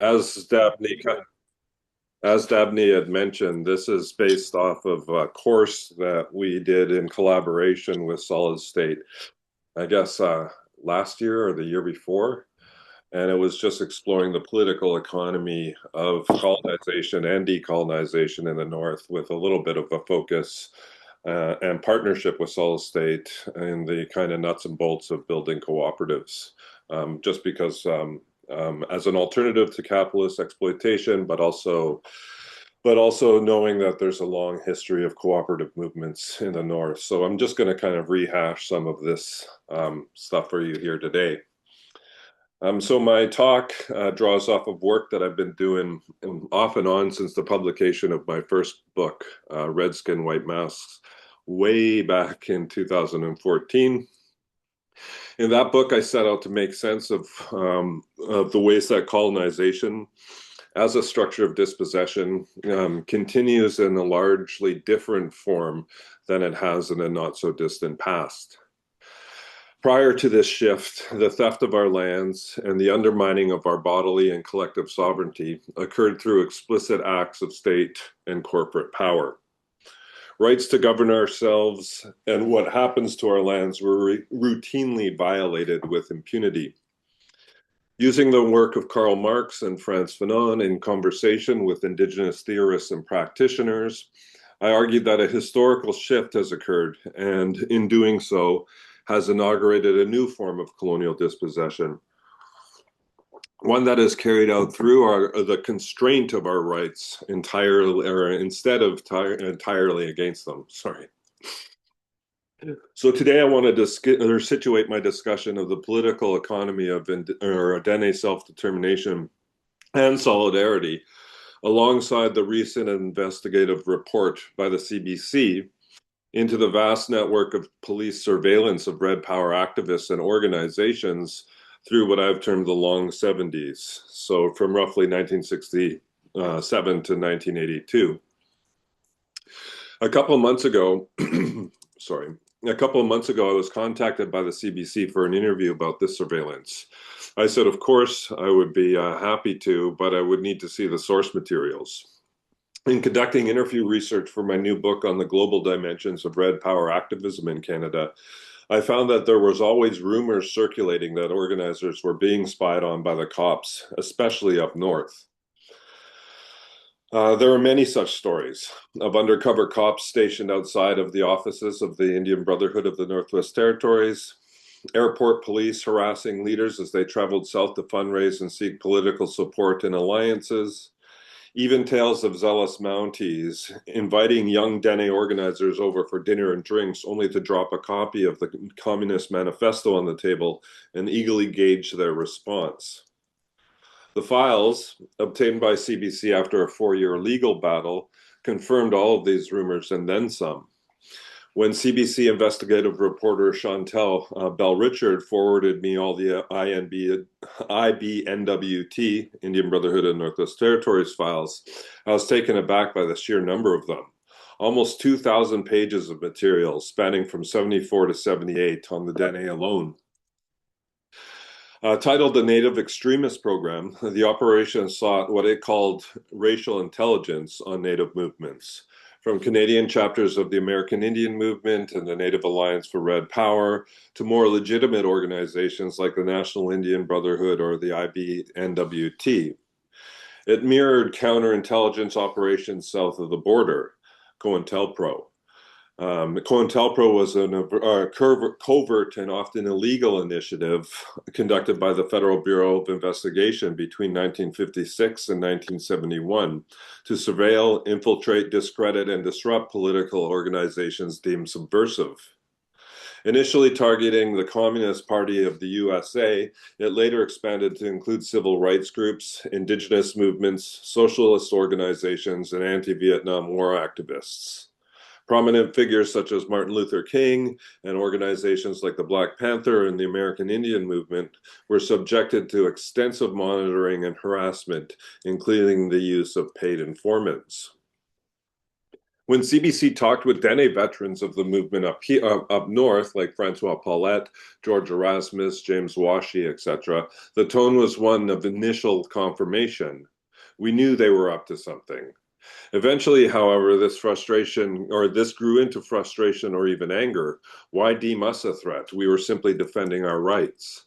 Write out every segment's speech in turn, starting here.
As Dabney, as Dabney had mentioned, this is based off of a course that we did in collaboration with Solid State, I guess last year or the year before. And it was just exploring the political economy of colonization and decolonization in the North with a little bit of a focus and partnership with Solid State in the kind of nuts and bolts of building cooperatives. Just because as an alternative to capitalist exploitation, but also knowing that there's a long history of cooperative movements in the North. So I'm just going to kind of rehash some of this stuff for you here today. So my talk draws off of work that I've been doing off and on since the publication of my first book, Red Skin, White Masks, way back in 2014. In that book, I set out to make sense of the ways that colonization as a structure of dispossession continues in a largely different form than it has in a not so distant past. Prior to this shift, the theft of our lands and the undermining of our bodily and collective sovereignty occurred through explicit acts of state and corporate power. Rights to govern ourselves and what happens to our lands were routinely violated with impunity. Using the work of Karl Marx and Frantz Fanon in conversation with Indigenous theorists and practitioners, I argued that a historical shift has occurred, and in doing so, has inaugurated a new form of colonial dispossession, one that is carried out through the constraint of our rights entirely, or instead of entirely against them. Sorry. So today I want to situate my discussion of the political economy of Dene self-determination and solidarity alongside the recent investigative report by the CBC into the vast network of police surveillance of Red Power activists and organizations through what I've termed the long 70s. So from roughly 1967 to 1982. A couple of months ago, sorry, a couple of months ago, I was contacted by the CBC for an interview about this surveillance. I said, of course, I would be happy to, but I would need to see the source materials. In conducting interview research for my new book on the global dimensions of Red Power activism in Canada, I found that there was always rumors circulating that organizers were being spied on by the cops, especially up north. There are many such stories of undercover cops stationed outside of the offices of the Indian Brotherhood of the Northwest Territories, airport police harassing leaders as they traveled south to fundraise and seek political support and alliances, even tales of zealous Mounties inviting young Dene organizers over for dinner and drinks only to drop a copy of the Communist Manifesto on the table and eagerly gauge their response. The files, obtained by CBC after a 4-year legal battle, confirmed all of these rumors and then some. When CBC investigative reporter Chantel Bell-Richard forwarded me all the IBNWT, Indian Brotherhood of Northwest Territories files, I was taken aback by the sheer number of them. Almost 2,000 pages of material spanning from 74 to 78 on the Dene alone. Titled the Native Extremist Program, the operation sought what it called racial intelligence on Native movements, from Canadian chapters of the American Indian Movement and the Native Alliance for Red Power to more legitimate organizations like the National Indian Brotherhood or the IBNWT. It mirrored counterintelligence operations south of the border, COINTELPRO. COINTELPRO was a covert and often illegal initiative conducted by the Federal Bureau of Investigation between 1956 and 1971 to surveil, infiltrate, discredit, and disrupt political organizations deemed subversive. Initially targeting the Communist Party of the USA, it later expanded to include civil rights groups, indigenous movements, socialist organizations, and anti-Vietnam War activists. Prominent figures such as Martin Luther King and organizations like the Black Panther and the American Indian Movement were subjected to extensive monitoring and harassment, including the use of paid informants. When CBC talked with Dene veterans of the movement up north, like Francois Paulette, George Erasmus, James Washi, etc., the tone was one of initial confirmation. We knew they were up to something. Eventually, however, this grew into frustration or even anger. Why deem us a threat? We were simply defending our rights.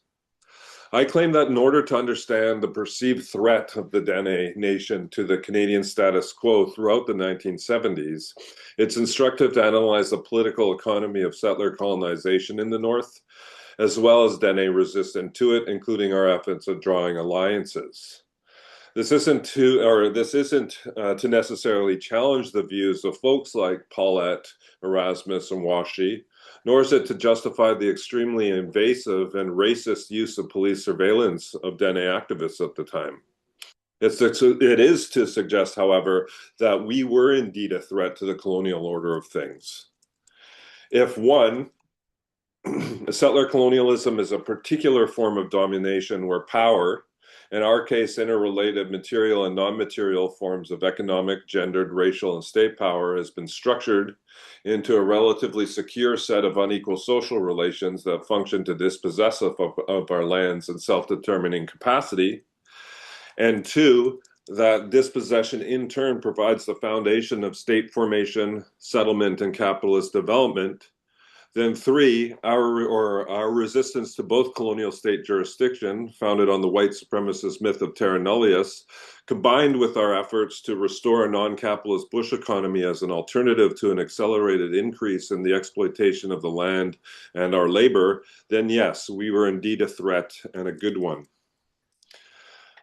I claim that in order to understand the perceived threat of the Dene nation to the Canadian status quo throughout the 1970s, it's instructive to analyze the political economy of settler colonization in the North, as well as Dene resistance to it, including our efforts at drawing alliances. This isn't to necessarily challenge the views of folks like Paulette, Erasmus, and Washi, nor is it to justify the extremely invasive and racist use of police surveillance of Dene activists at the time. It is to suggest, however, that we were indeed a threat to the colonial order of things. If one, settler colonialism is a particular form of domination where power, in our case, interrelated material and non-material forms of economic, gendered, racial, and state power has been structured into a relatively secure set of unequal social relations that function to dispossess of our lands and self-determining capacity. And two, that dispossession in turn provides the foundation of state formation, settlement, and capitalist development. Then three, our resistance to both colonial state jurisdiction, founded on the white supremacist myth of terra nullius, combined with our efforts to restore a non-capitalist bush economy as an alternative to an accelerated increase in the exploitation of the land and our labor, then yes, we were indeed a threat and a good one.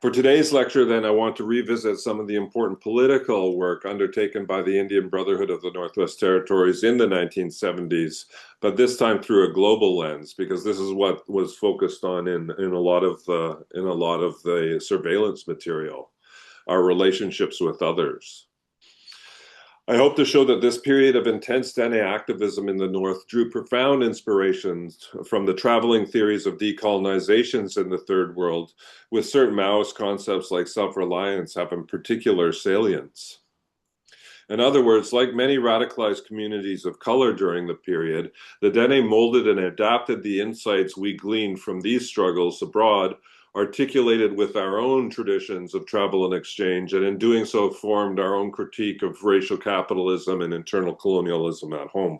For today's lecture, then, I want to revisit some of the important political work undertaken by the Indian Brotherhood of the Northwest Territories in the 1970s, but this time through a global lens, because this is what was focused on in a lot of the surveillance material, our relationships with others. I hope to show that this period of intense Dene activism in the North drew profound inspirations from the traveling theories of decolonizations in the Third World, with certain Maoist concepts like self-reliance having particular salience. In other words, like many radicalized communities of color during the period, the Dene molded and adapted the insights we gleaned from these struggles abroad, articulated with our own traditions of travel and exchange, and in doing so formed our own critique of racial capitalism and internal colonialism at home.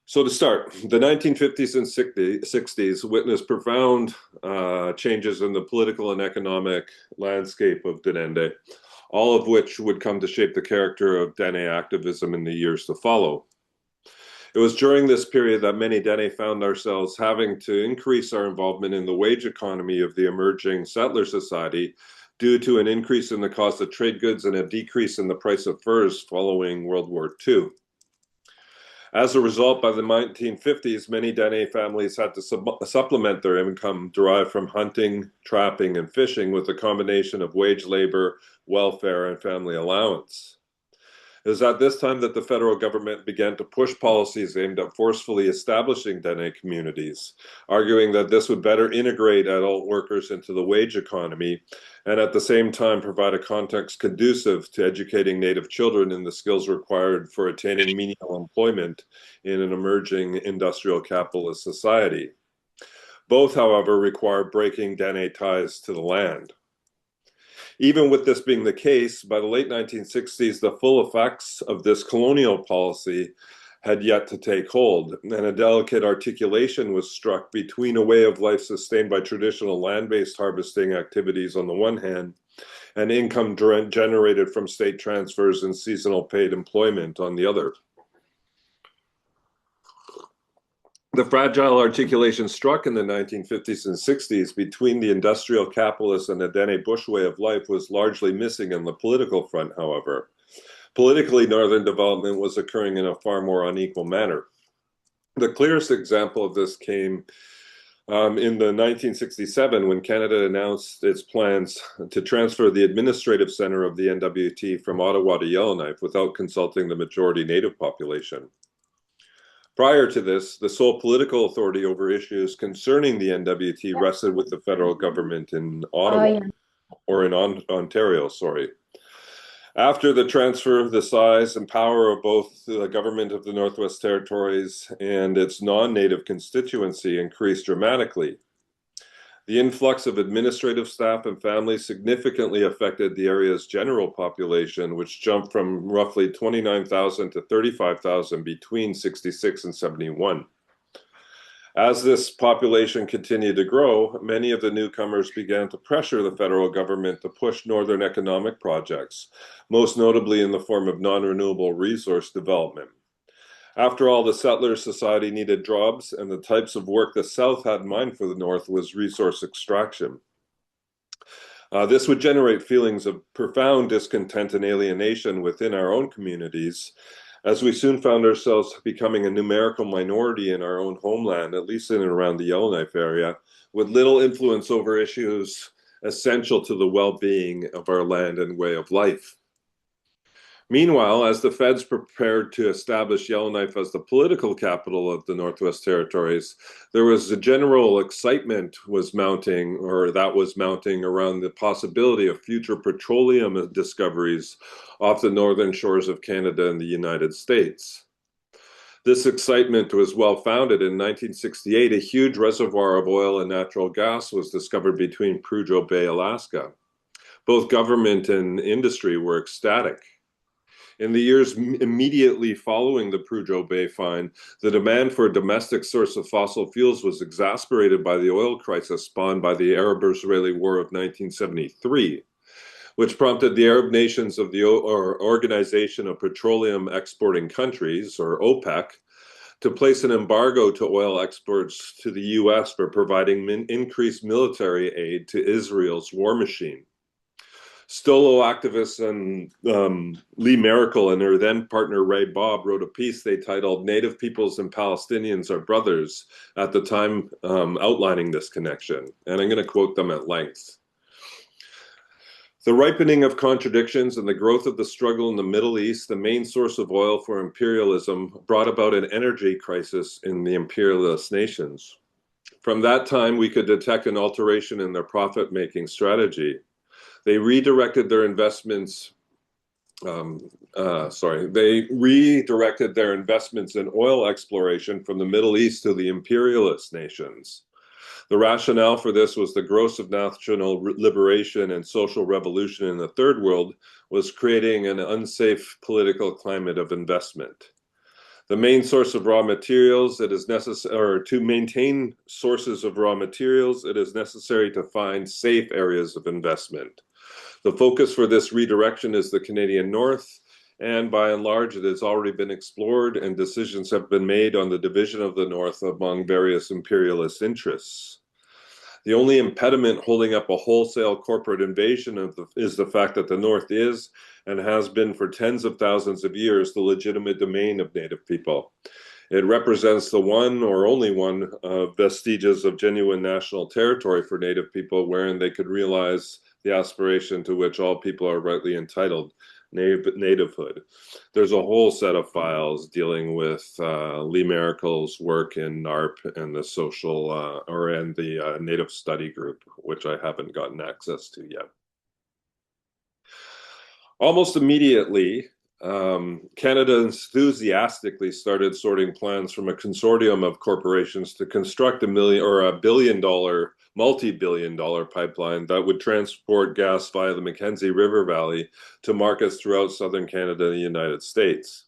So to start, the 1950s and 60s witnessed profound changes in the political and economic landscape of Denendeh, all of which would come to shape the character of Dene activism in the years to follow. It was during this period that many Dene found ourselves having to increase our involvement in the wage economy of the emerging settler society due to an increase in the cost of trade goods and a decrease in the price of furs following World War II. As a result, by the 1950s, many Dene families had to supplement their income derived from hunting, trapping, and fishing with a combination of wage labor, welfare, and family allowance. It was at this time that the federal government began to push policies aimed at forcefully establishing Dene communities, arguing that this would better integrate adult workers into the wage economy and at the same time provide a context conducive to educating Native children in the skills required for attaining menial employment in an emerging industrial capitalist society. Both, however, require breaking Dene ties to the land. Even with this being the case, by the late 1960s, the full effects of this colonial policy had yet to take hold, and a delicate articulation was struck between a way of life sustained by traditional land-based harvesting activities on the one hand, and income generated from state transfers and seasonal paid employment on the other. The fragile articulation struck in the 1950s and 60s between the industrial capitalists and the Dene bush way of life was largely missing on the political front, however. Politically, northern development was occurring in a far more unequal manner. The clearest example of this came in the 1967 when Canada announced its plans to transfer the administrative center of the NWT from Ottawa to Yellowknife without consulting the majority Native population. Prior to this, the sole political authority over issues concerning the NWT rested with the federal government in Ottawa, or in Ontario, sorry. After the transfer, the size and power of both the government of the Northwest Territories and its non-native constituency increased dramatically. The influx of administrative staff and families significantly affected the area's general population, which jumped from roughly 29,000 to 35,000 between 66 and 71. As this population continued to grow, many of the newcomers began to pressure the federal government to push northern economic projects, most notably in the form of non-renewable resource development. After all, the settler society needed jobs, and the types of work the South had in mind for the North was resource extraction. This would generate feelings of profound discontent and alienation within our own communities, as we soon found ourselves becoming a numerical minority in our own homeland, at least in and around the Yellowknife area, with little influence over issues essential to the well-being of our land and way of life. Meanwhile, as the feds prepared to establish Yellowknife as the political capital of the Northwest Territories, there was a general excitement was mounting around the possibility of future petroleum discoveries off the northern shores of Canada and the United States. This excitement was well founded. In 1968, a huge reservoir of oil and natural gas was discovered between Prudhoe Bay, Alaska. Both government and industry were ecstatic. In the years immediately following the Prudhoe Bay find, the demand for a domestic source of fossil fuels was exacerbated by the oil crisis spawned by the Arab-Israeli War of 1973, which prompted the Arab nations of the Organization of Petroleum Exporting Countries, or OPEC, to place an embargo to oil exports to the U.S. for providing increased military aid to Israel's war machine. Stolo activist and Lee Miracle and her then partner Ray Bob wrote a piece they titled "Native Peoples and Palestinians Are Brothers" at the time, outlining this connection. And I'm going to quote them at length. The ripening of contradictions and the growth of the struggle in the Middle East, the main source of oil for imperialism, brought about an energy crisis in the imperialist nations. From that time, we could detect an alteration in their profit-making strategy. They redirected their investments. They redirected their investments in oil exploration from the Middle East to the imperialist nations. The rationale for this was the growth of national liberation and social revolution in the Third World was creating an unsafe political climate of investment. The main source of raw materials, it is necessary, or to maintain sources of raw materials, it is necessary to find safe areas of investment. The focus for this redirection is the Canadian North, and by and large, it has already been explored and decisions have been made on the division of the North among various imperialist interests. The only impediment holding up a wholesale corporate invasion is the fact that the North is, and has been for tens of thousands of years, the legitimate domain of Native people. It represents the one or only one vestiges of genuine national territory for Native people wherein they could realize the aspiration to which all people are rightly entitled, nativehood. There's a whole set of files dealing with Lee Miracle's work in NARP and the the Native Study Group, which I haven't gotten access to yet. Almost immediately, Canada enthusiastically started sorting plans from a consortium of corporations to construct a multi-billion-dollar pipeline that would transport gas via the Mackenzie River Valley to markets throughout southern Canada and the United States.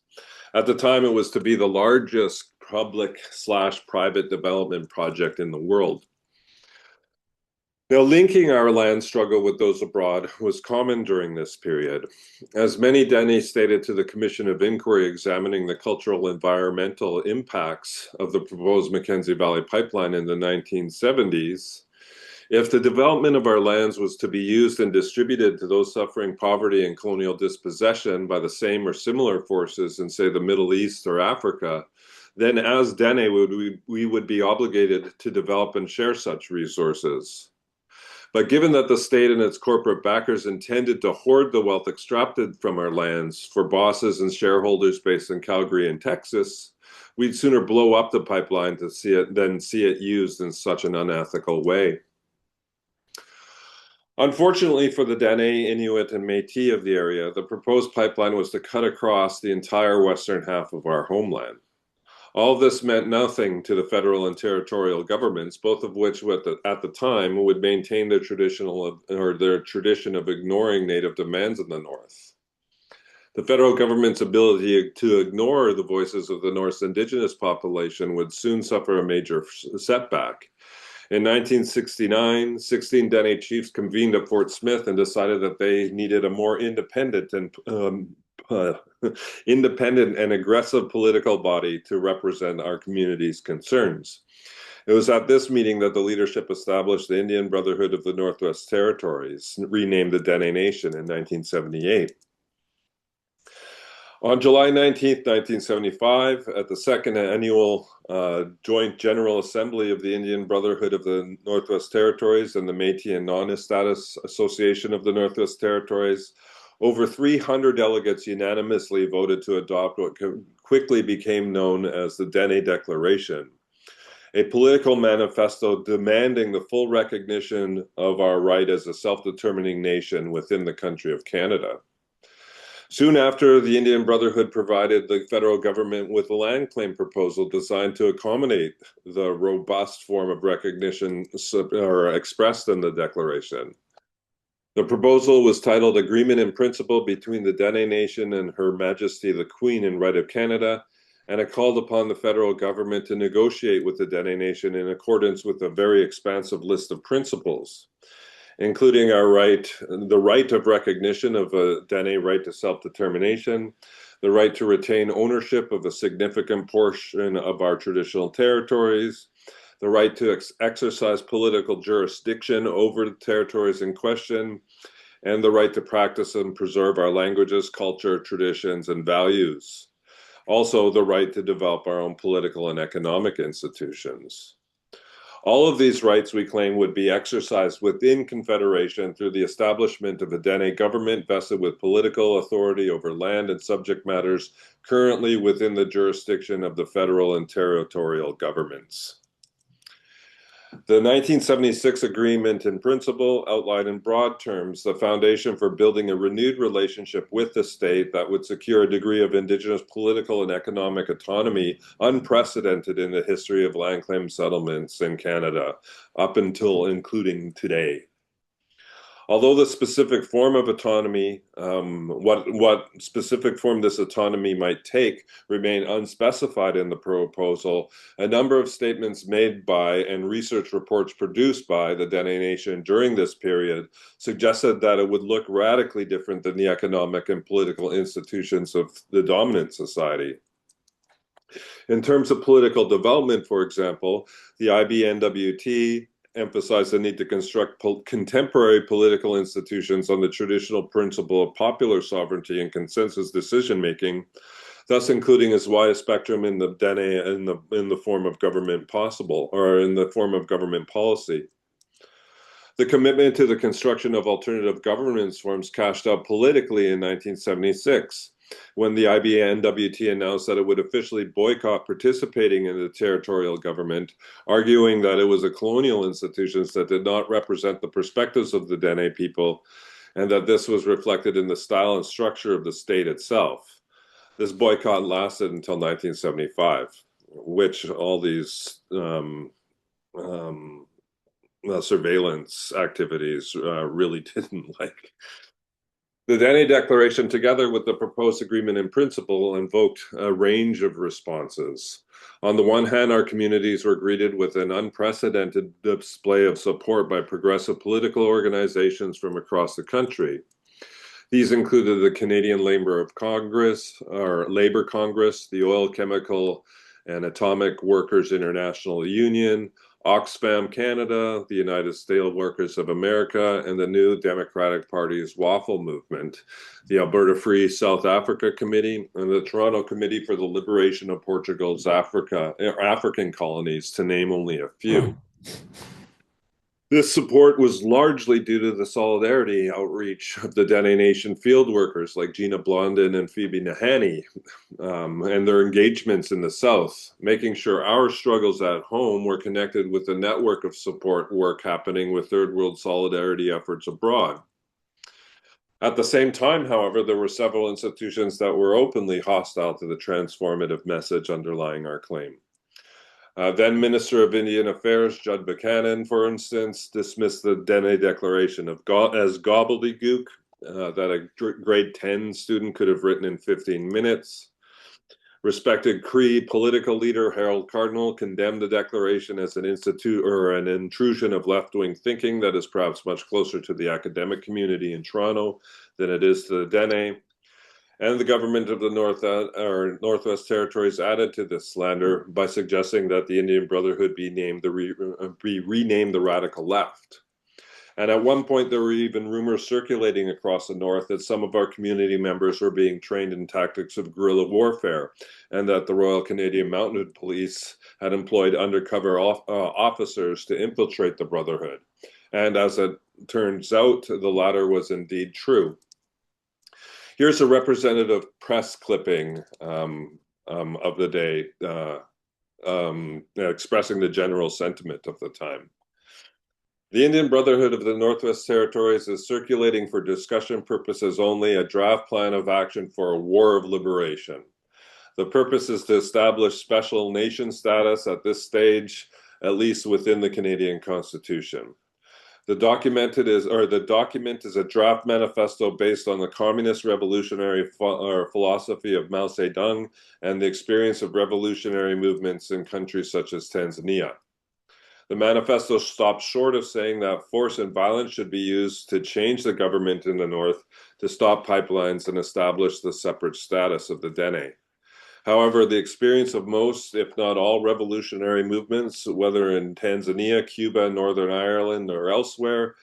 At the time, it was to be the largest public/private development project in the world. Now, linking our land struggle with those abroad was common during this period. As many Dene stated to the Commission of Inquiry examining the cultural environmental impacts of the proposed Mackenzie Valley pipeline in the 1970s, if the development of our lands was to be used and distributed to those suffering poverty and colonial dispossession by the same or similar forces in, say, the Middle East or Africa, then as Dene we would be obligated to develop and share such resources. But given that the state and its corporate backers intended to hoard the wealth extracted from our lands for bosses and shareholders based in Calgary and Texas, we'd sooner blow up the pipeline than see it used in such an unethical way. Unfortunately for the Dene, Inuit, and Métis of the area, the proposed pipeline was to cut across the entire western half of our homeland. All of this meant nothing to the federal and territorial governments, both of which at the time would maintain their their tradition of ignoring native demands in the north. The federal government's ability to ignore the voices of the North's Indigenous population would soon suffer a major setback. In 1969, 16 Dene chiefs convened at Fort Smith and decided that they needed a more uh, independent and aggressive political body to represent our community's concerns. It was at this meeting that the leadership established the Indian Brotherhood of the Northwest Territories, renamed the Dene Nation in 1978. On July 19th, 1975, at the second annual Joint General Assembly of the Indian Brotherhood of the Northwest Territories and the Métis and Non-Status Association of the Northwest Territories, over 300 delegates unanimously voted to adopt what quickly became known as the Dene Declaration, a political manifesto demanding the full recognition of our right as a self-determining nation within the country of Canada. Soon after, the Indian Brotherhood provided the federal government with a land claim proposal designed to accommodate the robust form of recognition expressed in the declaration. The proposal was titled Agreement in Principle between the Dene Nation and Her Majesty the Queen in Right of Canada, and it called upon the federal government to negotiate with the Dene Nation in accordance with a very expansive list of principles, including the right of recognition of a Dene right to self-determination, the right to retain ownership of a significant portion of our traditional territories, the right to exercise political jurisdiction over the territories in question, and the right to practice and preserve our languages, culture, traditions, and values. Also, the right to develop our own political and economic institutions. All of these rights, we claim, would be exercised within Confederation through the establishment of a Dene government vested with political authority over land and subject matters currently within the jurisdiction of the federal and territorial governments. The 1976 Agreement in Principle outlined in broad terms the foundation for building a renewed relationship with the state that would secure a degree of Indigenous political and economic autonomy unprecedented in the history of land claim settlements in Canada, up until including today. Although the specific form of autonomy, what specific form this autonomy might take, remain unspecified in the proposal, a number of statements made by and research reports produced by the Dene Nation during this period suggested that it would look radically different than the economic and political institutions of the dominant society. In terms of political development, for example, the IBNWT emphasized the need to construct contemporary political institutions on the traditional principle of popular sovereignty and consensus decision-making, thus including as wide a spectrum in the Dene in the form of government possible, or in the form of government policy. The commitment to the construction of alternative governance forms cashed out politically in 1976, when the IBNWT announced that it would officially boycott participating in the territorial government, arguing that it was a colonial institutions that did not represent the perspectives of the Dene people, and that this was reflected in the style and structure of the state itself. This boycott lasted until 1975, which all these surveillance activities really didn't like. The Dene Declaration, together with the proposed agreement in principle, invoked a range of responses. On the one hand, our communities were greeted with an unprecedented display of support by progressive political organizations from across the country. These included the Canadian Labor Congress, the Oil, Chemical, and Atomic Workers International Union, Oxfam Canada, the United Steelworkers of America, and the New Democratic Party's Waffle Movement, the Alberta Free South Africa Committee, and the Toronto Committee for the Liberation of Portugal's African colonies, to name only a few. This support was largely due to the solidarity outreach of the Dene Nation field workers like Gina Blondin and Phoebe Nahani, and their engagements in the South, making sure our struggles at home were connected with the network of support work happening with Third World solidarity efforts abroad. At the same time, however, there were several institutions that were openly hostile to the transformative message underlying our claim. Then Minister of Indian Affairs Judd Buchanan, for instance, dismissed the Dene Declaration as gobbledygook that a grade 10 student could have written in 15 minutes. Respected Cree political leader Harold Cardinal condemned the declaration as an intrusion of left-wing thinking that is perhaps much closer to the academic community in Toronto than it is to the Dene. And the government of the Northwest Territories added to this slander by suggesting that the Indian Brotherhood be renamed the Radical Left. And at one point, there were even rumors circulating across the North that some of our community members were being trained in tactics of guerrilla warfare, and that the Royal Canadian Mounted Police had employed undercover officers to infiltrate the Brotherhood. And as it turns out, the latter was indeed true. Here's a representative press clipping of the day expressing the general sentiment of the time. The Indian Brotherhood of the Northwest Territories is circulating for discussion purposes only a draft plan of action for a war of liberation. The purpose is to establish special nation status at this stage, at least within the Canadian Constitution. The document is a draft manifesto based on the communist revolutionary philosophy of Mao Zedong and the experience of revolutionary movements in countries such as Tanzania. The manifesto stops short of saying that force and violence should be used to change the government in the North, to stop pipelines and establish the separate status of the Dene. However, the experience of most, if not all, revolutionary movements, whether in Tanzania, Cuba, Northern Ireland, or elsewhere,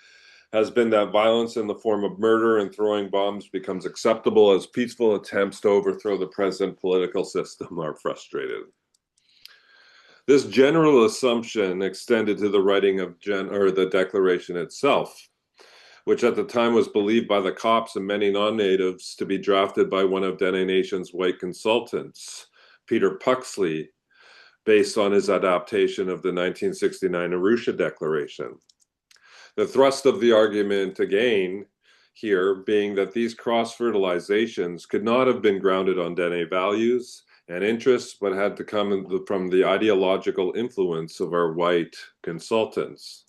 has been that violence in the form of murder and throwing bombs becomes acceptable as peaceful attempts to overthrow the present political system are frustrated. This general assumption extended to the writing of the Declaration itself, which at the time was believed by the Cops and many non-natives to be drafted by one of Dene Nation's white consultants, Peter Puxley, based on his adaptation of the 1969 Arusha Declaration. The thrust of the argument, again, here being that these cross-fertilizations could not have been grounded on Dene values and interests, but had to come from the ideological influence of our white consultants.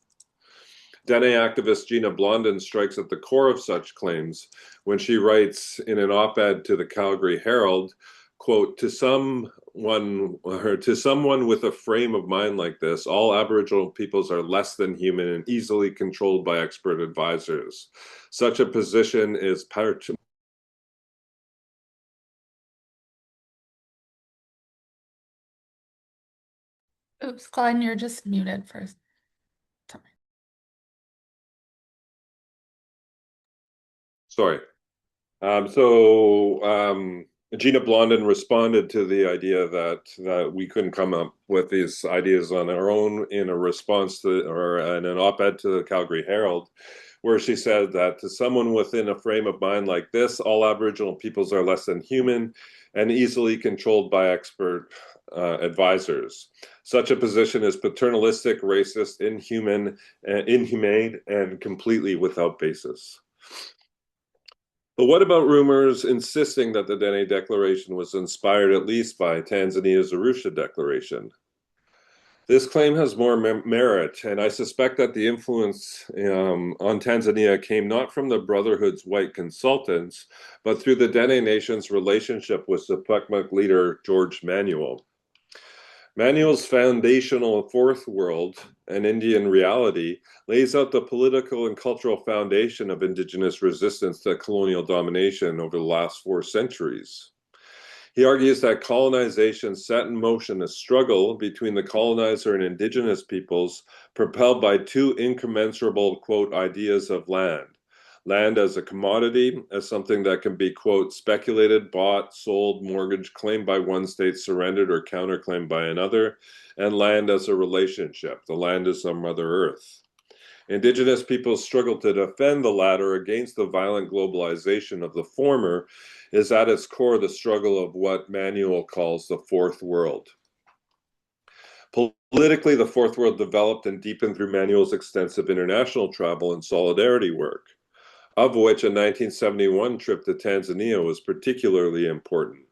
Dene activist Gina Blondin strikes at the core of such claims when she writes in an op-ed to the Calgary Herald, quote, to someone with a frame of mind like this, all Aboriginal peoples are less than human and easily controlled by expert advisors. Such a position is Oops, Glenn, you're just muted first. Sorry. Gina Blondin responded to the idea that we couldn't come up with these ideas on our own in a response to, or in an op-ed to the Calgary Herald, where she said that to someone within a frame of mind like this, all Aboriginal peoples are less than human and easily controlled by expert advisors. Such a position is paternalistic, racist, inhumane, and completely without basis. But what about rumors insisting that the Dene Declaration was inspired at least by Tanzania's Arusha Declaration? This claim has more merit, and I suspect that the influence on Tanzania came not from the Brotherhood's white consultants, but through the Dene Nation's relationship with Sepekmuk leader George Manuel. Manuel's foundational Fourth World, an Indian reality, lays out the political and cultural foundation of Indigenous resistance to colonial domination over the last 4 centuries. He argues that colonization set in motion a struggle between the colonizer and Indigenous peoples propelled by 2 incommensurable, quote, ideas of land. Land as a commodity, as something that can be, quote, speculated, bought, sold, mortgaged, claimed by one state, surrendered, or counterclaimed by another, and land as a relationship. The land is our Mother Earth. Indigenous peoples struggle to defend the latter against the violent globalization of the former is at its core the struggle of what Manuel calls the Fourth World. Politically, the Fourth World developed and deepened through Manuel's extensive international travel and solidarity work, of which a 1971 trip to Tanzania was particularly important.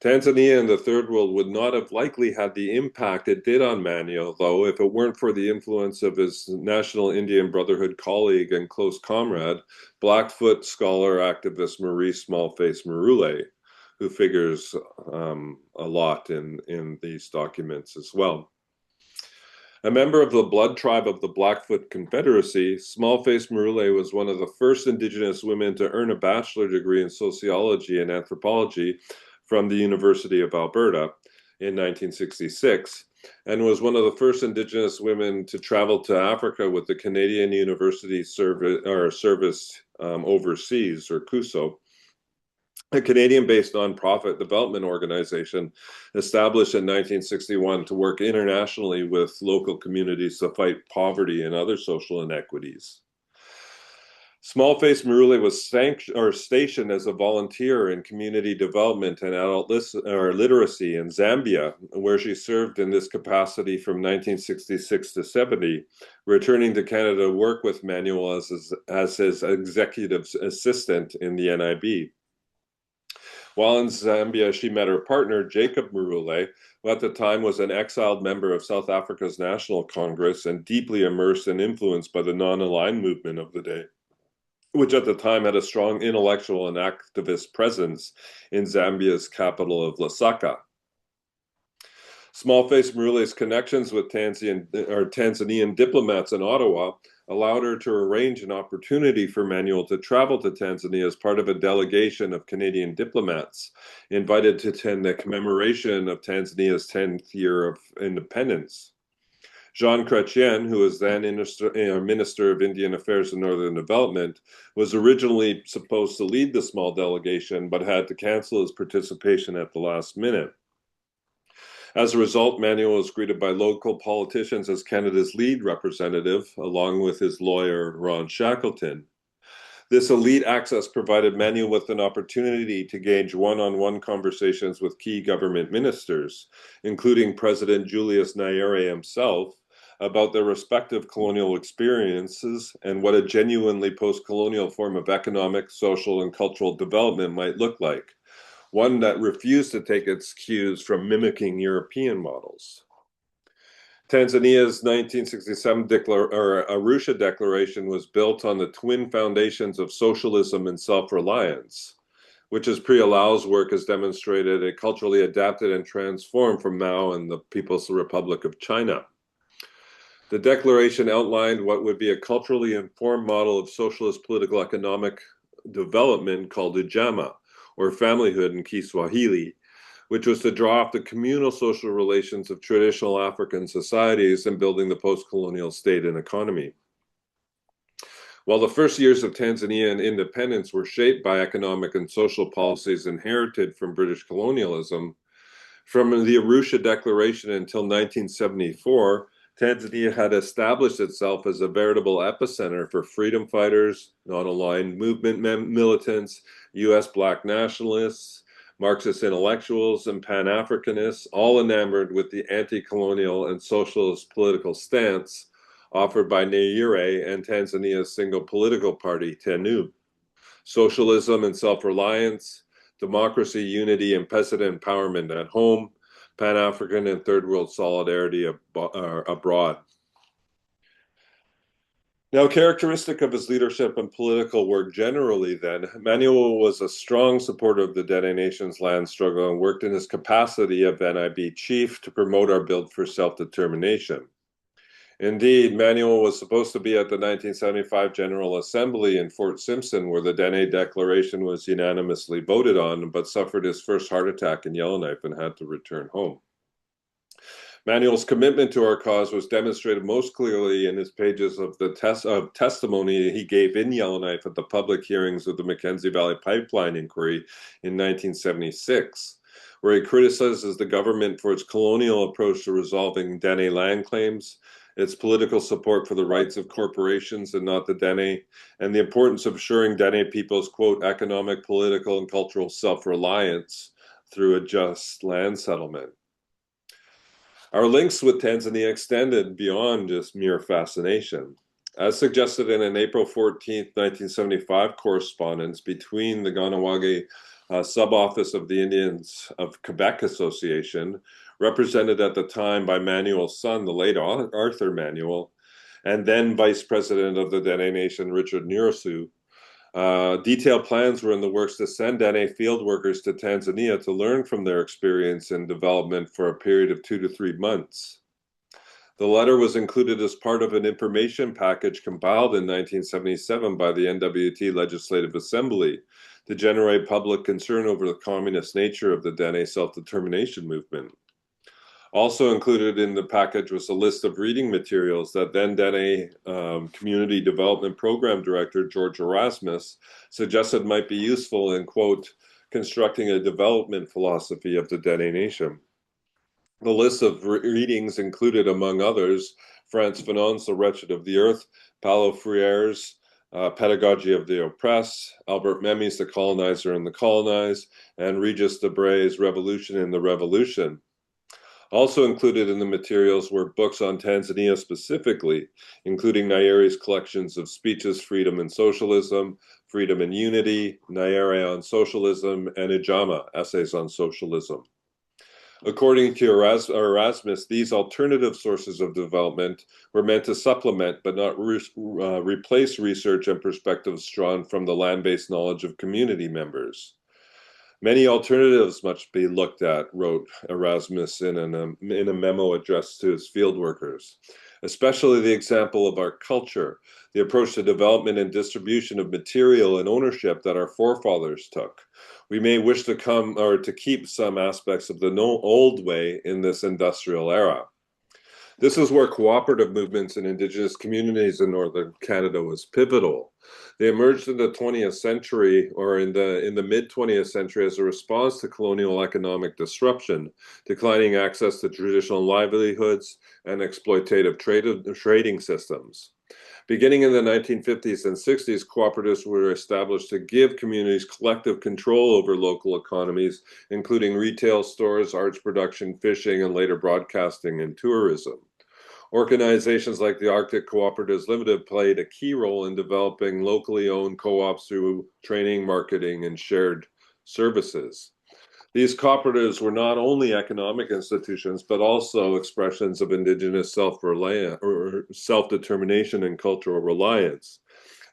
Tanzania and the Third World would not have likely had the impact it did on Manuel, though, if it weren't for the influence of his National Indian Brotherhood colleague and close comrade, Blackfoot scholar activist Maurice Smallface Marule, who figures a lot in these documents as well. A member of the blood tribe of the Blackfoot Confederacy, Smallface Marule was one of the first Indigenous women to earn a bachelor degree in sociology and anthropology from the University of Alberta in 1966, and was one of the first Indigenous women to travel to Africa with the Canadian University Service Overseas, or CUSO, a Canadian-based nonprofit development organization established in 1961 to work internationally with local communities to fight poverty and other social inequities. Smallface Marule was stationed as a volunteer in community development and adult literacy in Zambia, where she served in this capacity from 1966 to 70, returning to Canada to work with Manuel as his executive assistant in the NIB. While in Zambia, she met her partner, Jacob Marule, who at the time was an exiled member of South Africa's National Congress and deeply immersed and influenced by the non-aligned movement of the day, which at the time had a strong intellectual and activist presence in Zambia's capital of Lusaka. Smallface Marule's connections with Tanzanian diplomats in Ottawa allowed her to arrange an opportunity for Manuel to travel to Tanzania as part of a delegation of Canadian diplomats invited to attend the commemoration of Tanzania's 10th year of independence. Jean Chrétien, who was then Minister of Indian Affairs and Northern Development, was originally supposed to lead the small delegation, but had to cancel his participation at the last minute. As a result, Manuel was greeted by local politicians as Canada's lead representative, along with his lawyer, Ron Shackleton. This elite access provided Manuel with an opportunity to gauge one-on-one conversations with key government ministers, including President Julius Nyerere himself, about their respective colonial experiences and what a genuinely post-colonial form of economic, social, and cultural development might look like, one that refused to take its cues from mimicking European models. Tanzania's 1967 Arusha Declaration was built on the twin foundations of socialism and self-reliance, which, as Pre-Alau's work has demonstrated, it culturally adapted and transformed from Mao and the People's Republic of China. The declaration outlined what would be a culturally informed model of socialist political economic development called Ujamaa, or familyhood in Kiswahili, which was to draw off the communal social relations of traditional African societies and building the post-colonial state and economy. While the first years of Tanzanian independence were shaped by economic and social policies inherited from British colonialism, from the Arusha Declaration until 1974, Tanzania had established itself as a veritable epicenter for freedom fighters, non-aligned movement militants, U.S. Black nationalists, Marxist intellectuals, and Pan-Africanists, all enamored with the anti-colonial and socialist political stance offered by Nyerere and Tanzania's single political party, TANU. Socialism and self-reliance, democracy, unity, and peasant empowerment at home, Pan-African and Third World solidarity abroad. Now, characteristic of his leadership and political work generally then, Manuel was a strong supporter of the Dene Nation's land struggle and worked in his capacity of NIB chief to promote our build for self-determination. Indeed, Manuel was supposed to be at the 1975 General Assembly in Fort Simpson, where the Dene Declaration was unanimously voted on, but suffered his first heart attack in Yellowknife and had to return home. Manuel's commitment to our cause was demonstrated most clearly in his pages of the testimony he gave in Yellowknife at the public hearings of the Mackenzie Valley Pipeline inquiry in 1976, where he criticizes the government for its colonial approach to resolving Dene land claims its political support for the rights of corporations and not the Dene, and the importance of assuring Dene people's, quote, economic, political, and cultural self-reliance through a just land settlement. Our links with Tanzania extended beyond just mere fascination. As suggested in an April 14, 1975 correspondence between the Ganawage sub-office of the Indians of Quebec Association, represented at the time by Manuel's son, the late Arthur Manuel, and then Vice President of the Dene Nation, Richard Nyerusu, detailed plans were in the works to send Dene field workers to Tanzania to learn from their experience and development for a period of 2 to 3 months. The letter was included as part of an information package compiled in 1977 by the NWT Legislative Assembly to generate public concern over the communist nature of the Dene self-determination movement. Also included in the package was a list of reading materials that then Dene Community Development Program Director George Erasmus suggested might be useful in, quote, constructing a development philosophy of the Dene Nation. The list of readings included, among others, Frantz Fanon's The Wretched of the Earth, Paulo Freire's Pedagogy of the Oppressed, Albert Memmi's The Colonizer and the Colonized, and Regis Debray's Revolution in the Revolution. Also included in the materials were books on Tanzania specifically, including Nyeri's collections of speeches, Freedom and Socialism, Freedom and Unity, Nyeri on Socialism, and Ijama, Essays on Socialism. According to Erasmus, these alternative sources of development were meant to supplement but not replace research and perspectives drawn from the land-based knowledge of community members. Many alternatives must be looked at, wrote Erasmus in a memo addressed to his field workers, especially the example of our culture, the approach to development and distribution of material and ownership that our forefathers took. We may wish to keep some aspects of the old way in this industrial era. This is where cooperative movements in Indigenous communities in northern Canada was pivotal. They emerged in the 20th century, or in the mid-20th century, as a response to colonial economic disruption, declining access to traditional livelihoods, and exploitative trading systems. Beginning in the 1950s and 60s, cooperatives were established to give communities collective control over local economies, including retail stores, arts production, fishing, and later broadcasting and tourism. Organizations like the Arctic Cooperatives Limited played a key role in developing locally owned co-ops through training, marketing, and shared services. These cooperatives were not only economic institutions, but also expressions of Indigenous self-determination and cultural reliance.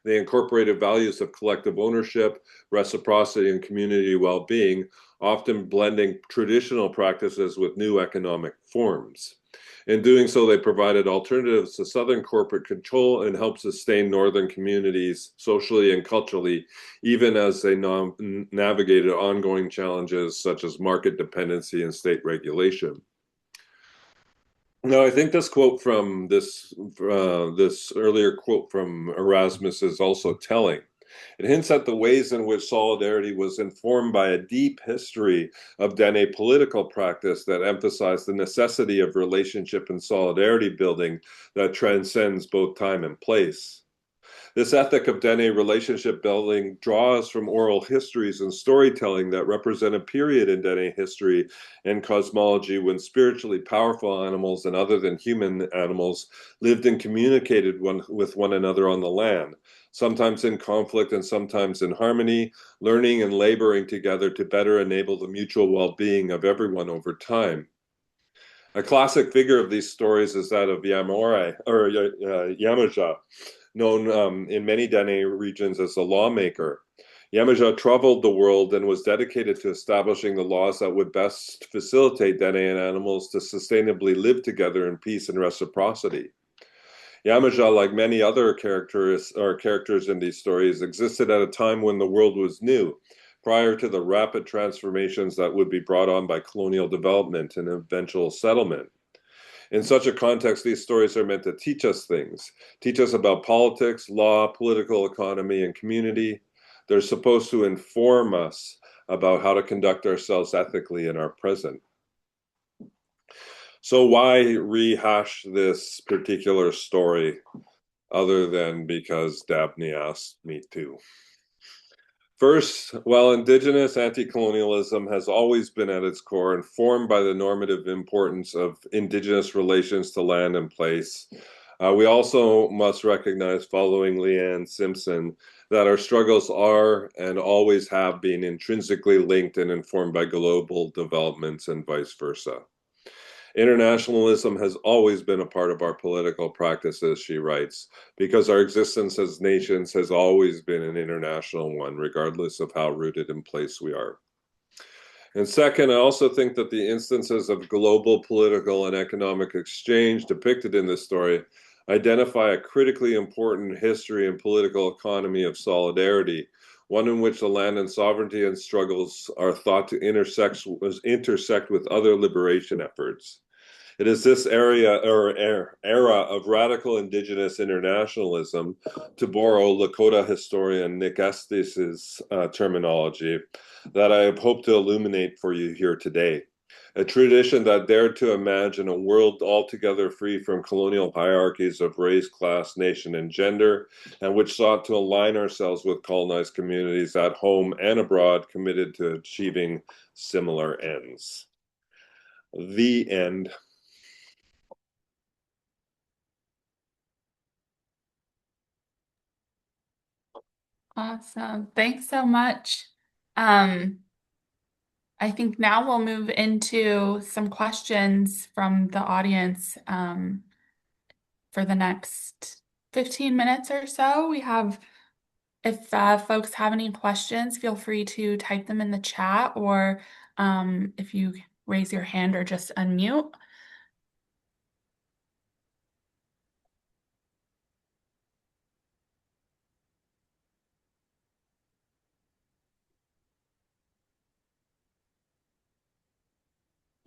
They incorporated values of collective ownership, reciprocity, and community well-being, often blending traditional practices with new economic forms. In doing so, they provided alternatives to Southern corporate control and helped sustain Northern communities socially and culturally, even as they navigated ongoing challenges such as market dependency and state regulation. Now, I think this quote from this earlier quote from Erasmus is also telling. It hints at the ways in which solidarity was informed by a deep history of Dene political practice that emphasized the necessity of relationship and solidarity building that transcends both time and place. This ethic of Dene relationship building draws from oral histories and storytelling that represent a period in Dene history and cosmology when spiritually powerful animals and other than human animals lived and communicated with one another on the land, sometimes in conflict and sometimes in harmony, learning and laboring together to better enable the mutual well-being of everyone over time. A classic figure of these stories is that of Yamaja, known in many Dene regions as a lawmaker. Yamaja traveled the world and was dedicated to establishing the laws that would best facilitate Dene and animals to sustainably live together in peace and reciprocity. Yamaja, like many other characters in these stories, existed at a time when the world was new, prior to the rapid transformations that would be brought on by colonial development and eventual settlement. In such a context, these stories are meant to teach us things, teach us about politics, law, political economy, and community. They're supposed to inform us about how to conduct ourselves ethically in our present. So why rehash this particular story other than because Dabney asked me to? First, while Indigenous anti-colonialism has always been at its core informed by the normative importance of Indigenous relations to land and place, we also must recognize, following Leanne Simpson, that our struggles are and always have been intrinsically linked and informed by global developments and vice versa. Internationalism has always been a part of our political practices, she writes, because our existence as nations has always been an international one, regardless of how rooted in place we are. And second, I also think that the instances of global political and economic exchange depicted in this story identify a critically important history and political economy of solidarity, one in which the land and sovereignty and struggles are thought to intersect with other liberation efforts. It is this era of radical Indigenous internationalism, to borrow Lakota historian Nick Estes's terminology, that I have hoped to illuminate for you here today. A tradition that dared to imagine a world altogether free from colonial hierarchies of race, class, nation, and gender, and which sought to align ourselves with colonized communities at home and abroad committed to achieving similar ends. The end. Awesome. Thanks so much. Um, I think now we'll move into some questions from the audience for the next 15 minutes or so. If folks have any questions, feel free to type them in the chat or if you raise your hand or just unmute.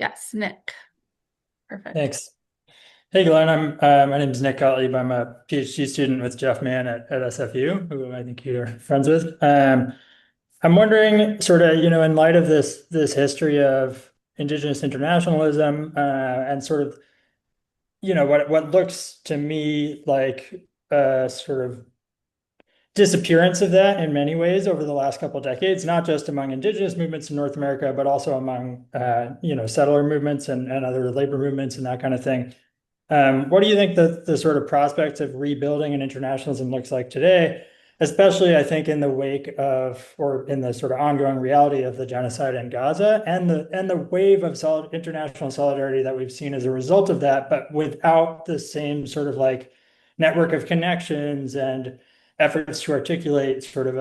Yes, Nick. Perfect. Thanks. Hey, Glenn. My name is Nick Gottlieb. I'm a PhD student with Jeff Mann at SFU, who I think you're friends with. I'm wondering, sort of, in light of this history of Indigenous internationalism, and sort of, what looks to me like a sort of disappearance of that in many ways over the last couple of decades, not just among Indigenous movements in North America, but also among settler movements and other labor movements and that kind of thing. What do you think the sort of prospects of rebuilding and internationalism looks like today, especially I think in the wake of, or in the sort of ongoing reality of the genocide in Gaza and the wave of international solidarity that we've seen as a result of that, but without the same sort of like network of connections and efforts to articulate sort of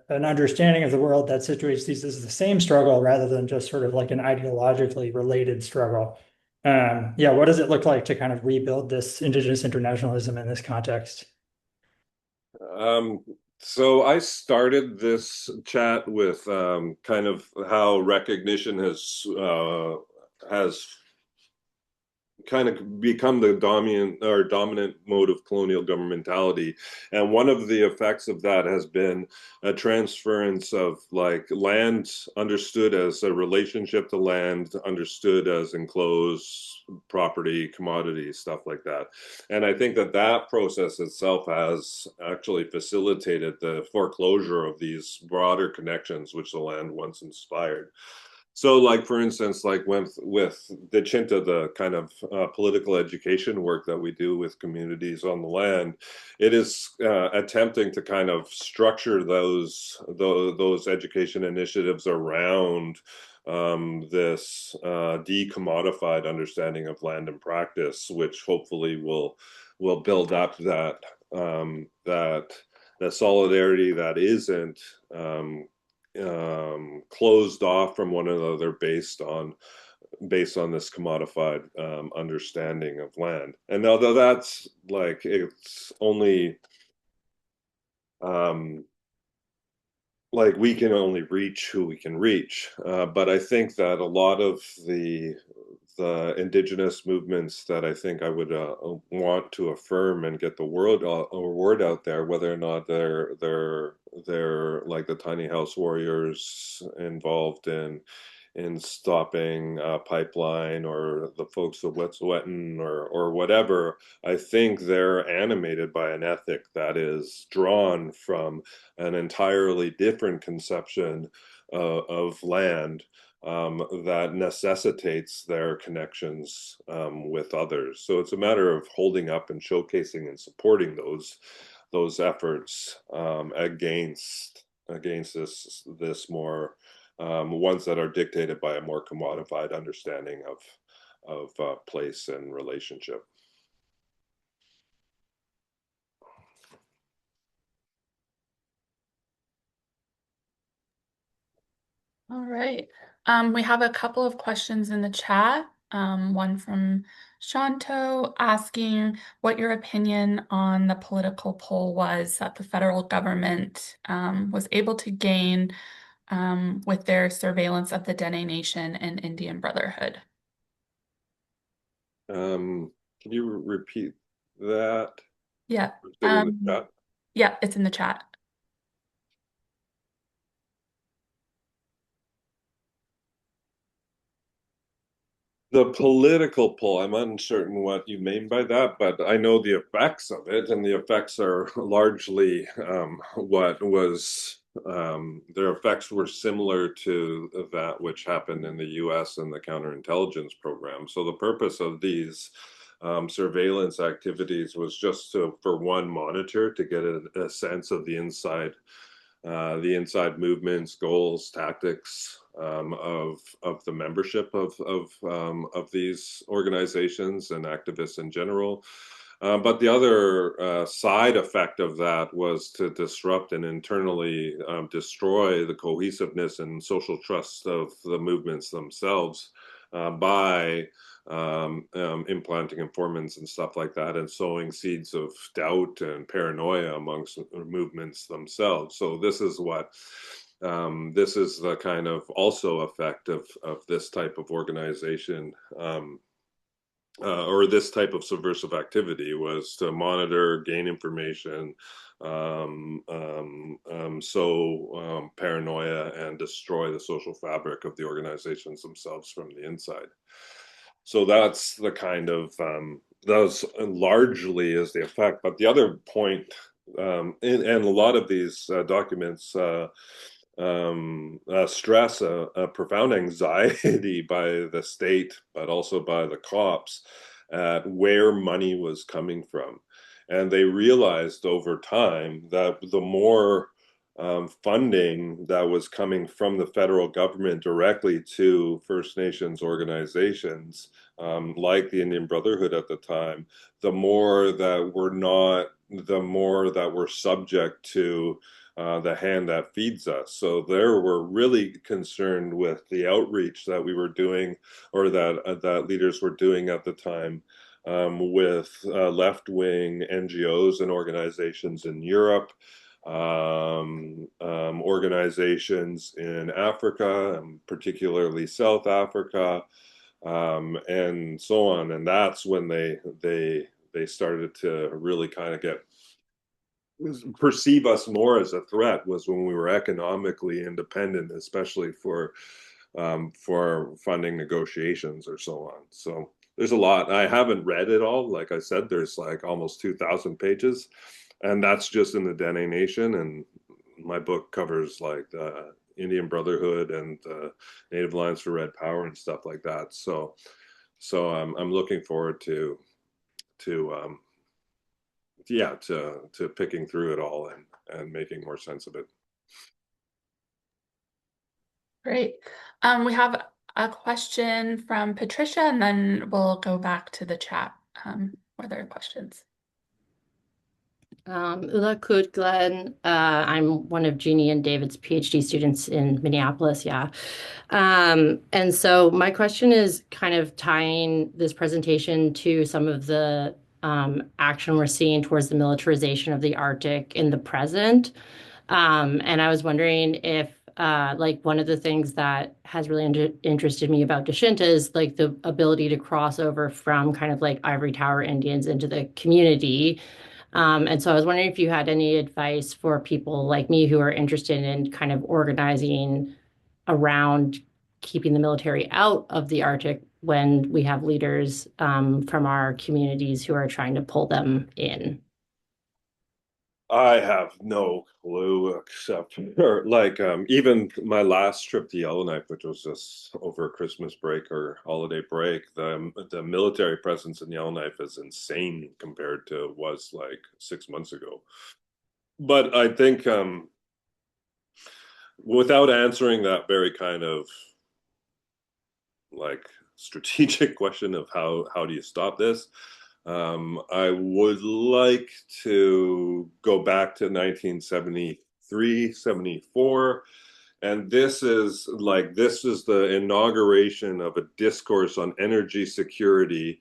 an understanding of the world that situates these as the same struggle rather than just sort of like an ideologically related struggle. What does it look like to kind of rebuild this Indigenous internationalism in this context? Um, so I started this chat with kind of how recognition has kind of become the dominant mode of colonial governmentality, and one of the effects of that has been a transference of like land understood as a relationship to land understood as enclosed property, commodities, stuff like that. And I think that process itself has actually facilitated the foreclosure of these broader connections which the land once inspired. So, like for instance, like with Dechinta, the kind of political education work that we do with communities on the land, it is attempting to kind of structure those education initiatives around this decommodified understanding of land and practice, which hopefully will build up that solidarity that isn't closed off from one another based on this commodified understanding of land. And although that's like it's only like we can only reach who we can reach, but I think that a lot of the indigenous movements that I think I would want to affirm and get the word out there, whether or not they're like the tiny house warriors involved in in stopping a pipeline or the folks of Wet'suwet'en or whatever. I think they're animated by an ethic that is drawn from an entirely different conception of land that necessitates their connections with others. So it's a matter of holding up and showcasing and supporting those efforts against this more ones that are dictated by a more commodified understanding of place and relationship. All right. We have a couple of questions in the chat. One from Shanto asking what your opinion on the political pull was that the federal government was able to gain with their surveillance of the Dene Nation and Indian Brotherhood. Can you repeat that? Yeah. Is it in the chat? Yeah, it's in the chat. The political pull, I'm uncertain what you mean by that, but I know the effects of it, and the effects are largely what was, their effects were similar to that which happened in the US and the counterintelligence program. So the purpose of these surveillance activities was just to, for one, monitor to get a sense of the inside movements, goals, tactics of the membership of these organizations and activists in general. But the other side effect of that was to disrupt and internally destroy the cohesiveness and social trust of the movements themselves by implanting informants and stuff like that, and sowing seeds of doubt and paranoia amongst movements themselves. So this is what this is the kind of also effect of this type of organization or this type of subversive activity, was to monitor, gain information, paranoia, and destroy the social fabric of the organizations themselves from the inside. So that's the kind of those largely is the effect. But the other point, and a lot of these documents stress a profound anxiety by the state, but also by the cops, at where money was coming from. And they realized over time that the more funding that was coming from the federal government directly to First Nations organizations, like the Indian Brotherhood at the time, the more that we're subject to the hand that feeds us. So there, we're really concerned with the outreach that we were doing, or that leaders were doing at the time, with left-wing NGOs and organizations in Europe, organizations in Africa, particularly South Africa, and so on. And that's when they started to really kind of perceive us more as a threat, was when we were economically independent, especially for funding negotiations or so on. So there's a lot. I haven't read it all. Like I said, there's like almost 2,000 pages, and that's just in the Dene Nation. And my book covers like the Indian Brotherhood and the Native Alliance for Red Power and stuff like that. So I'm looking forward to picking through it all and making more sense of it. Great. We have a question from Patricia, and then we'll go back to the chat. Were there questions? Ula Kut Glen. I'm one of Jeannie and David's PhD students in Minneapolis. Yeah. And so my question is kind of tying this presentation to some of the action we're seeing towards the militarization of the Arctic in the present. And I was wondering if like one of the things that has really interested me about Dechinta is like the ability to cross over from kind of like ivory tower Indians into the community. And so I was wondering if you had any advice for people like me who are interested in kind of organizing around keeping the military out of the Arctic when we have leaders from our communities who are trying to pull them in? I have no clue except for like even my last trip to Yellowknife, which was just over Christmas break or holiday break, the military presence in Yellowknife is insane compared to was like 6 months ago. But I think without answering that very kind of like strategic question of how do you stop this, I would like to go back to 1973, 74. And this is the inauguration of a discourse on energy security,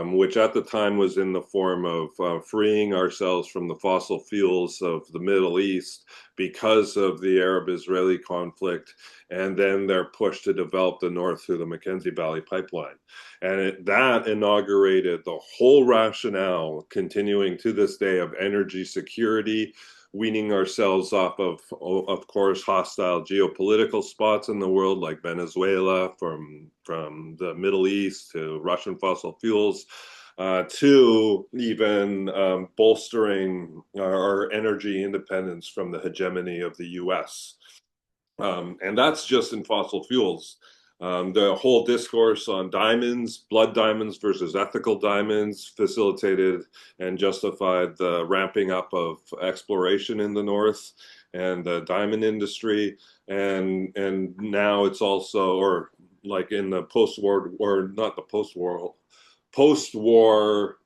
which at the time was in the form of freeing ourselves from the fossil fuels of the Middle East because of the Arab-Israeli conflict, and then their push to develop the North through the Mackenzie Valley Pipeline. And that inaugurated the whole rationale, continuing to this day, of energy security, weaning ourselves off of course, hostile geopolitical spots in the world like Venezuela, from the Middle East to Russian fossil fuels, to even bolstering our energy independence from the hegemony of the US. And that's just in fossil fuels. The whole discourse on diamonds, blood diamonds versus ethical diamonds, facilitated and justified the ramping up of exploration in the North and the diamond industry. And now it's also, or like in the post-war, or not the post-war, post-war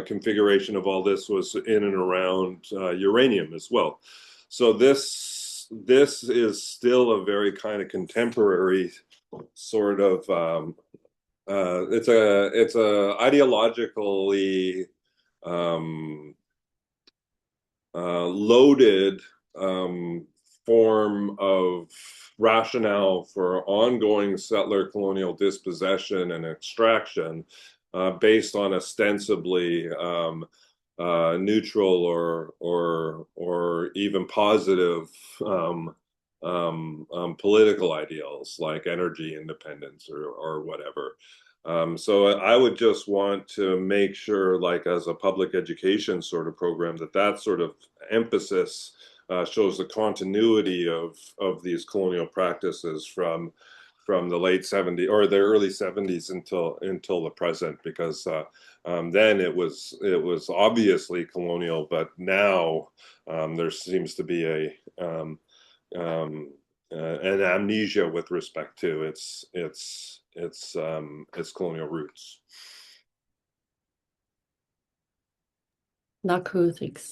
configuration of all this was in and around uranium as well. So this is still a very kind of contemporary sort of it's a ideologically loaded form of rationale for ongoing settler colonial dispossession and extraction, based on ostensibly neutral or even positive political ideals like energy independence or whatever. So I would just want to make sure, like as a public education sort of program, that sort of emphasis shows the continuity of these colonial practices from the late 70s or the early 70s until the present, because then it was obviously colonial, but now there seems to be an amnesia with respect to its colonial roots. Naku, thanks.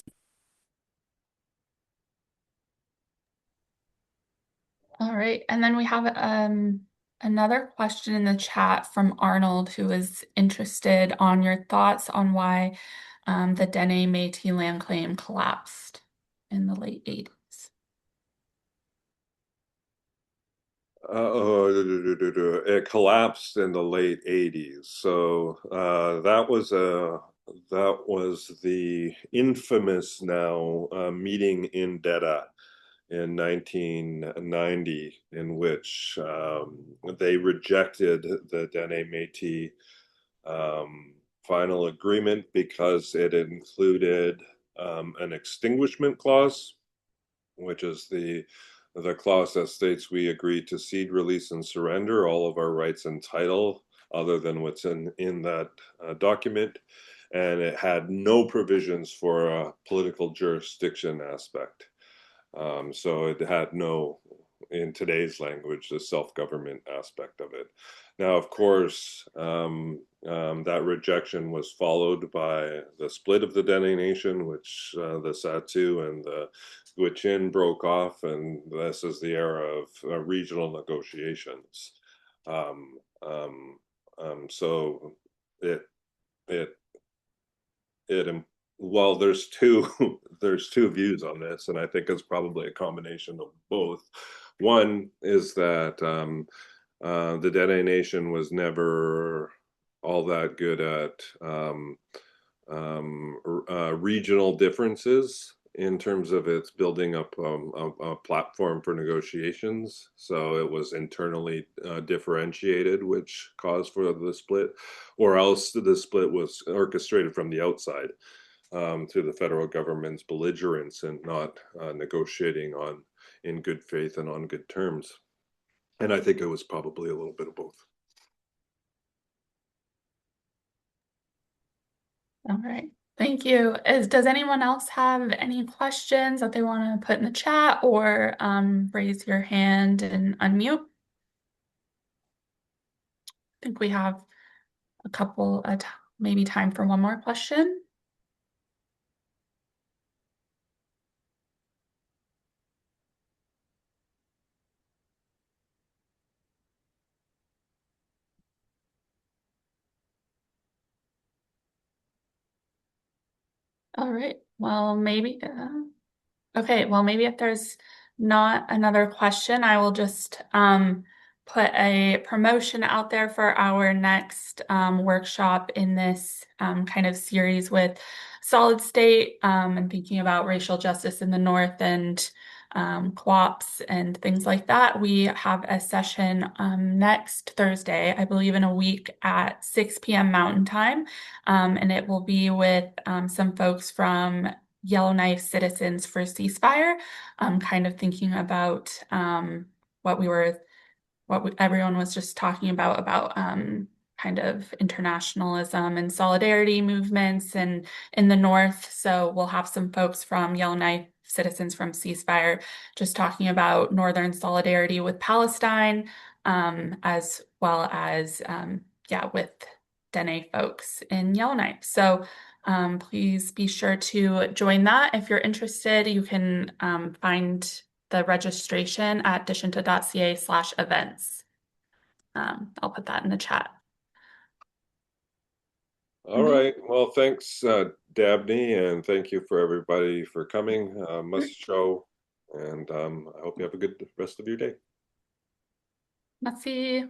All right. And then we have another question in the chat from Arnold, who is interested on your thoughts on why the Dene Métis land claim collapsed in the late 80s. It collapsed in the late 80s. So that was the infamous now meeting in Dene in 1990, in which they rejected the Dene Métis final agreement because it included an extinguishment clause, which is the clause that states we agree to cede, release, and surrender all of our rights and title other than what's in that document. And it had no provisions for a political jurisdiction aspect. So it had no, in today's language, the self-government aspect of it. Now, of course, that rejection was followed by the split of the Dene Nation, which the Satu and the Gwich'in broke off, and this is the era of regional negotiations. So well, there's two views on this, and I think it's probably a combination of both. One is that the Dene Nation was never all that good at regional differences in terms of its building up a platform for negotiations. So it was internally differentiated, which caused for the split, or else the split was orchestrated from the outside through the federal government's belligerence and not negotiating in good faith and on good terms. And I think it was probably a little bit of both. All right. Thank you. Does anyone else have any questions that they want to put in the chat or raise your hand and unmute? I think we have a couple, maybe time for one more question. All right. Well, maybe. Okay, well, maybe if there's not another question, I will just put a promotion out there for our next workshop in this kind of series with solid state and thinking about racial justice in the North and co-ops and things like that. We have a session next Thursday, I believe in a week at 6 p.m. Mountain Time, and it will be with some folks from Yellowknives Citizens for Ceasefire, kind of thinking about everyone was just talking about kind of internationalism and solidarity movements and in the North. So we'll have some folks from Yellowknife Citizens from Ceasefire just talking about Northern solidarity with Palestine, as well as with Dene folks in Yellowknife. So please be sure to join that. If you're interested, you can find the registration at dechinta.ca/events. I'll put that in the chat. All right. Well, thanks, Dabney, and thank you for everybody for coming. Must show, and I hope you have a good rest of your day. Merci.